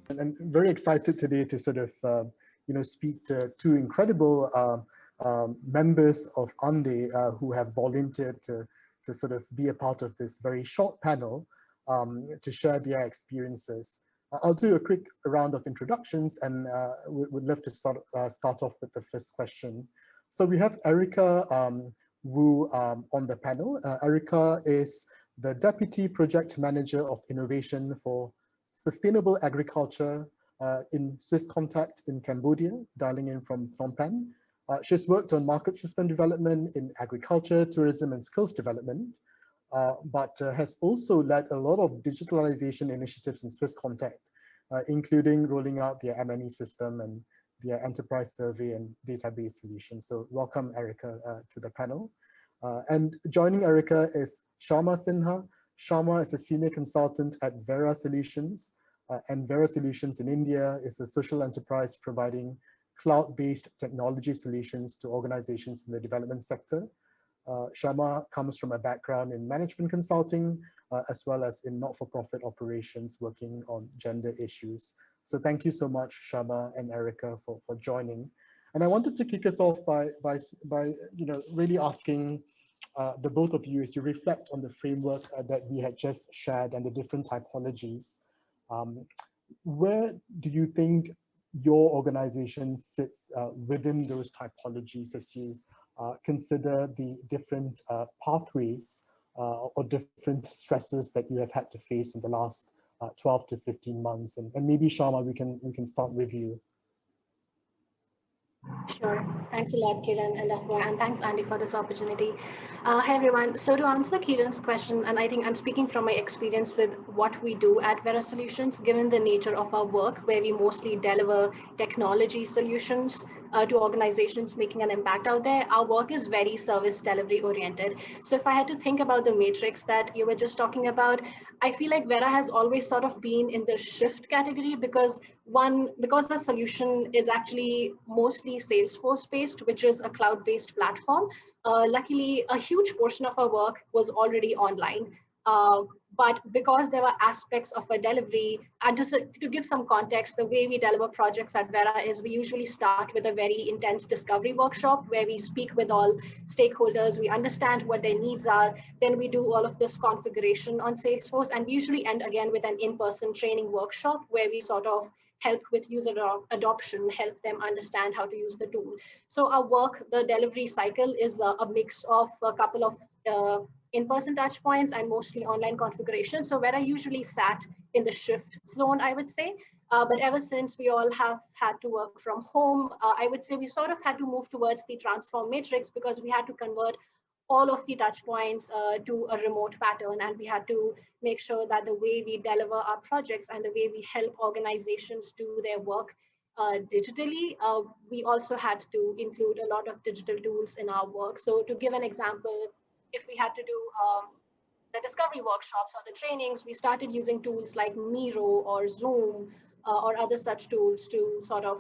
And very excited today to sort of, speak to two incredible members of ANDE who have volunteered to sort of be a part of this very short panel to share their experiences. I'll do a quick round of introductions and would love to start off with the first question. So we have Erica Wu on the panel. Erica is the Deputy Project Manager of Innovation for Sustainable Agriculture in Swisscontact in Cambodia, dialing in from Phnom Penh. She's worked on market system development in agriculture, tourism, and skills development, but has also led a lot of digitalization initiatives in Swisscontact, including rolling out their M&E system and their enterprise survey and database solutions. So welcome, Erica, to the panel. And joining Erica is Shyama Sinha. Shyama is a senior consultant at Vera Solutions, and Vera Solutions in India is a social enterprise providing cloud-based technology solutions to organizations in the development sector. Shyama comes from a background in management consulting, as well as in not-for-profit operations working on gender issues. So thank you so much, Shyama and Erica, for joining. And I wanted to kick us off by really asking the both of you as you reflect on the framework that we had just shared and the different typologies. Where do you think your organization sits within those typologies as you consider the different pathways or different stresses that you have had to face in the last 12 to 15 months? And maybe Shyama, we can start with you. Sure. Thanks a lot, Keeran and Afua, and thanks, Andy, for this opportunity. Hi, everyone. So to answer Keeran's question, and I think I'm speaking from my experience with what we do at Vera Solutions, given the nature of our work, where we mostly deliver technology solutions to organizations making an impact out there, our work is very service delivery oriented. So if I had to think about the matrix that you were just talking about, I feel like Vera has always sort of been in the shift category because the solution is actually mostly Salesforce based, which is a cloud-based platform. Luckily, a huge portion of our work was already online. But because there were aspects of a delivery, and to give some context, the way we deliver projects at Vera is we usually start with a very intense discovery workshop where we speak with all stakeholders, we understand what their needs are, then we do all of this configuration on Salesforce, and we usually end again with an in-person training workshop where we sort of help with user adoption, help them understand how to use the tool. So our work, the delivery cycle is a mix of a couple of in-person touch points and mostly online configuration. So where I usually sat in the shift zone, I would say. But ever since we all have had to work from home, I would say we sort of had to move towards the transform matrix because we had to convert all of the touch points to a remote pattern, and we had to make sure that the way we deliver our projects and the way we help organizations do their work digitally, we also had to include a lot of digital tools in our work. So to give an example, if we had to do the discovery workshops or the trainings, we started using tools like Miro or Zoom or other such tools to sort of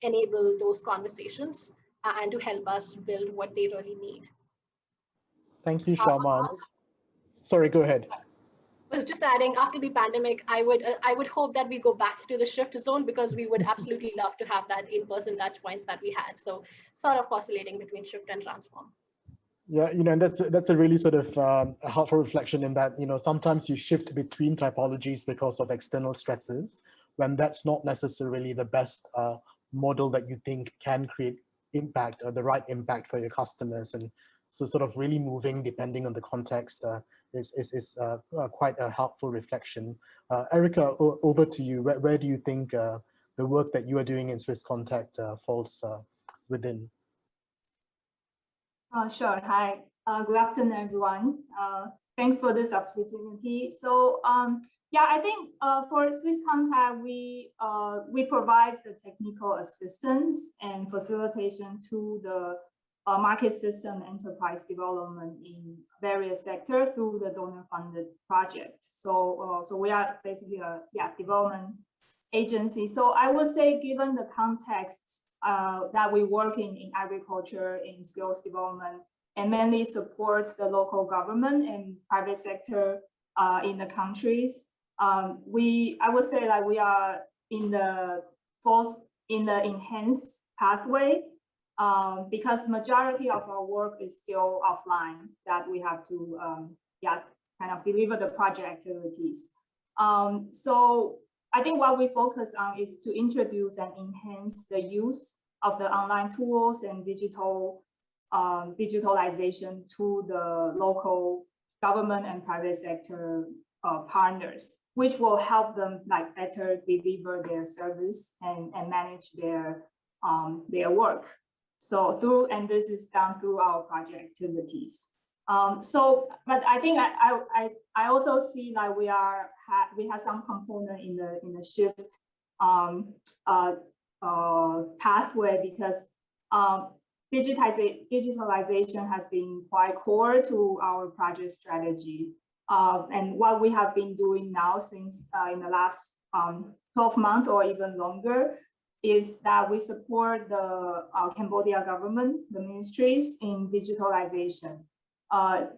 enable those conversations and to help us build what they really need. Thank you, Shyama. Sorry, go ahead. I was just adding, after the pandemic, I would hope that we go back to the shift zone because we would absolutely love to have that in-person touch points that we had. So sort of oscillating between shift and transform. Yeah, and that's a really sort of a helpful reflection in that, sometimes you shift between typologies because of external stresses when that's not necessarily the best model that you think can create impact or the right impact for your customers. And so sort of really moving depending on the context is quite a helpful reflection. Erica, over to you. Where do you think the work that you are doing in Swisscontact falls within? Sure. Hi. Good afternoon, everyone. Thanks for this opportunity. So yeah, I think for Swisscontact, we provide the technical assistance and facilitation to the market system enterprise development in various sectors through the donor-funded projects. So we are basically a development agency. So I would say, given the context that we work in agriculture, in skills development, and mainly supports the local government and private sector in the countries. I would say like we are in the enhanced pathway, because majority of our work is still offline, that we have to kind of deliver the project activities. So I think what we focus on is to introduce and enhance the use of the online tools and digitalization to the local government and private sector partners, which will help them like better deliver their service and manage their work. So and this is done through our project activities. But I think I also see that we have some component in the shift pathway, because digitalization has been quite core to our project strategy. And what we have been doing now since in the last 12 months or even longer is that we support the Cambodia government, the ministries in digitalization.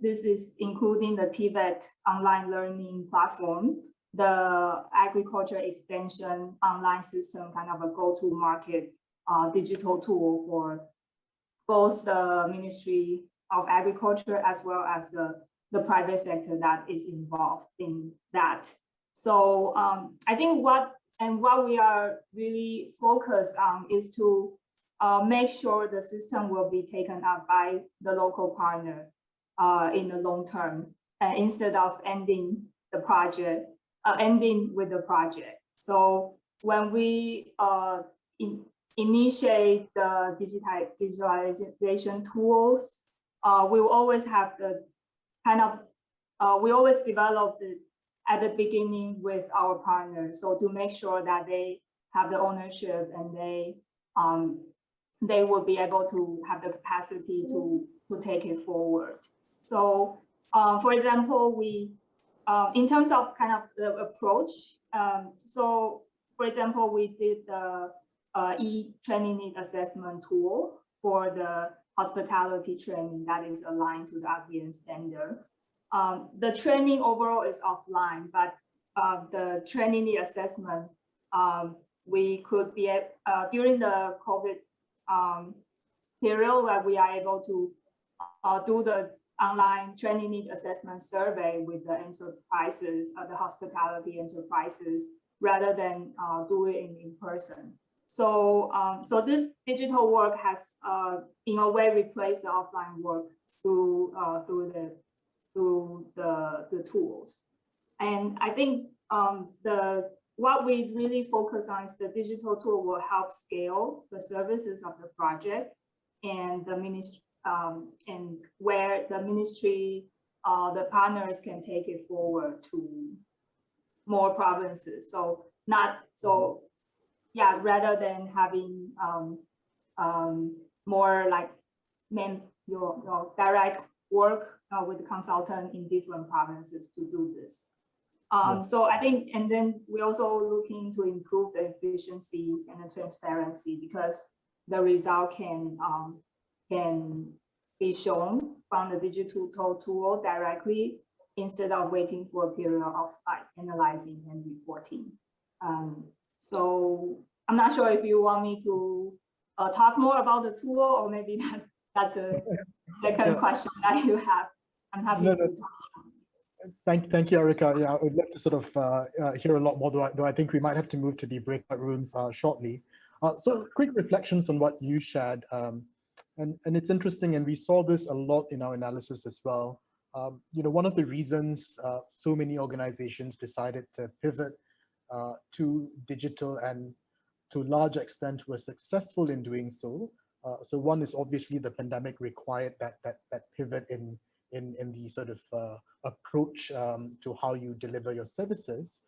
This is including the TVET online learning platform, the agriculture extension online system, kind of a go-to-market digital tool for both the Ministry of Agriculture as well as the private sector that is involved in that. So I think what we are really focused on is to make sure the system will be taken up by the local partner in the long term, instead of ending with the project. So when we initiate the digitalization tools, we will always have the we always develop it at the beginning with our partners, so to make sure that they have the ownership and they will be able to have the capacity to take it forward. So, for example, we in terms of kind of the approach, so for example, we did the e-training need assessment tool for the hospitality training that is aligned to the ASEAN standard. The training overall is offline, but the training need assessment, we could be during the COVID period, where we are able to do the online training need assessment survey with the enterprises, the hospitality enterprises, rather than do it in person. So, so this digital work has, in a way, replaced the offline work through the tools. And I think what we really focus on is the digital tool will help scale the services of the project, and the ministry, and where the ministry, the partners can take it forward to more provinces. So yeah, rather than having more like your direct work with the consultant in different provinces to do this. So I think, and then we also looking to improve the efficiency and the transparency, because the result can be shown from the digital tool directly, instead of waiting for a period of like analyzing and reporting. So I'm not sure if you want me to talk more about the tool, or maybe that's a second question that you have. I'm happy to talk. Thank you, Erica. Yeah, I would love to sort of hear a lot more, though I think we might have to move to the breakout rooms shortly. So quick reflections on what you shared. And it's interesting, and we saw this a lot in our analysis as well. You know, one of the reasons so many organizations decided to pivot to digital, and to a large extent were successful in doing so. So one is obviously the pandemic required that pivot in the sort of approach to how you deliver your services.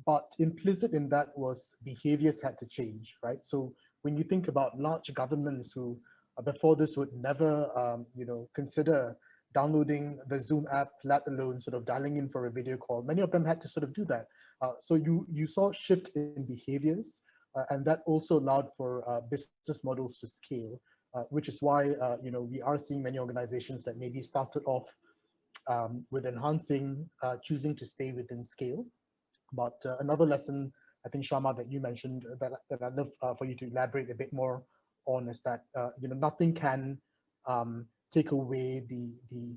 But implicit in that was behaviors had to change, right? So when you think about large governments who before this would never, you know, consider downloading the Zoom app, let alone sort of dialing in for a video call, many of them had to sort of do that. So you saw a shift in behaviors, and that also allowed for business models to scale, which is why you know, we are seeing many organizations that maybe started off with enhancing, choosing to stay within scale. But another lesson, I think, Shyama, that you mentioned that I'd love for you to elaborate a bit more on is that nothing can take away the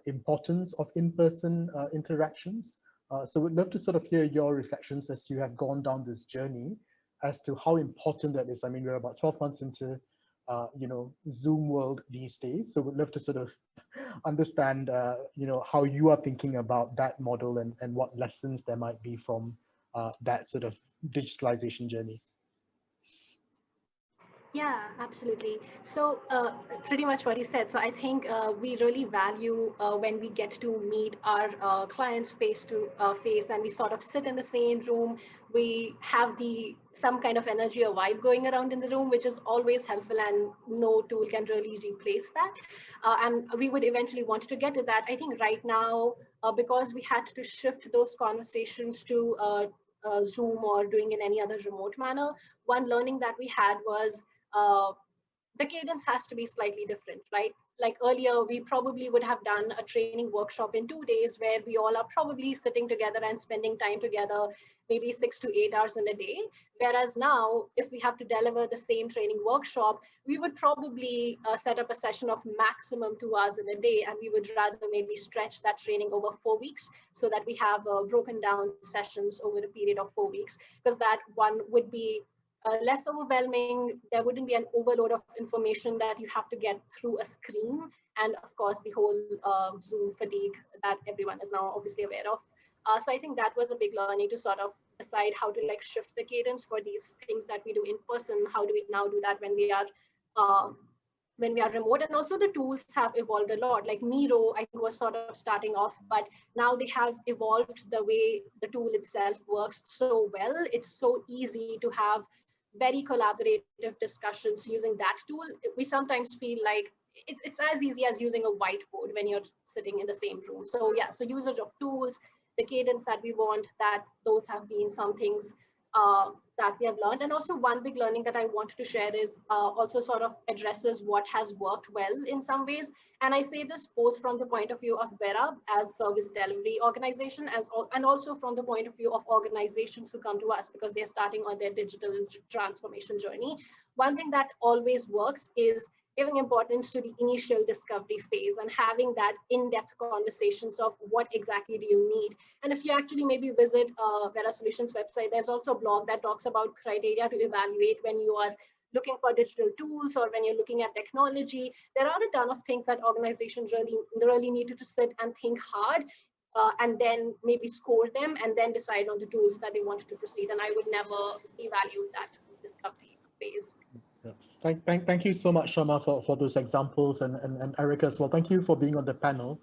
importance of in-person interactions. So we'd love to sort of hear your reflections as you have gone down this journey as to how important that is. I mean, we're about 12 months into Zoom world these days. So we'd love to sort of understand, how you are thinking about that model and what lessons there might be from that sort of digitalization journey. Yeah, absolutely. So pretty much what he said. So I think we really value when we get to meet our clients face to face, and we sort of sit in the same room. We have some kind of energy or vibe going around in the room, which is always helpful, and no tool can really replace that. And we would eventually want to get to that. I think right now, because we had to shift those conversations to Zoom or doing in any other remote manner, one learning that we had was uh, the cadence has to be slightly different, right? Like earlier, we probably would have done a training workshop in 2 days where we all are probably sitting together and spending time together, maybe 6 to 8 hours in a day. Whereas now, if we have to deliver the same training workshop, we would probably set up a session of maximum 2 hours in a day, and we would rather maybe stretch that training over 4 weeks so that we have broken down sessions over a period of 4 weeks, because that one would be less overwhelming. There wouldn't be an overload of information that you have to get through a screen. And of course, the whole Zoom fatigue that everyone is now obviously aware of. So I think that was a big learning to sort of decide how to like shift the cadence for these things that we do in person. How do we now do that uh, when we are remote? And also the tools have evolved a lot. Like Miro, I think, was sort of starting off, but now they have evolved the way the tool itself works so well. It's so easy to have very collaborative discussions using that tool. We sometimes feel like it's as easy as using a whiteboard when you're sitting in the same room. So yeah, so usage of tools, the cadence that we want, that those have been some things that we have learned. And also one big learning that I wanted to share is also sort of addresses what has worked well in some ways. And I say this both from the point of view of Vera as service delivery organization, and also from the point of view of organizations who come to us because they're starting on their digital transformation journey. One thing that always works is giving importance to the initial discovery phase and having that in-depth conversations of what exactly do you need. And if you actually maybe visit Vera Solutions website, there's also a blog that talks about criteria to evaluate when you are looking for digital tools or when you're looking at technology. There are a ton of things that organizations really need to sit and think hard and then maybe score them and then decide on the tools that they wanted to proceed. And I would never devalue that discovery phase. Yeah. Thank you so much, Shyama, for those examples, and Erica as well. Thank you for being on the panel.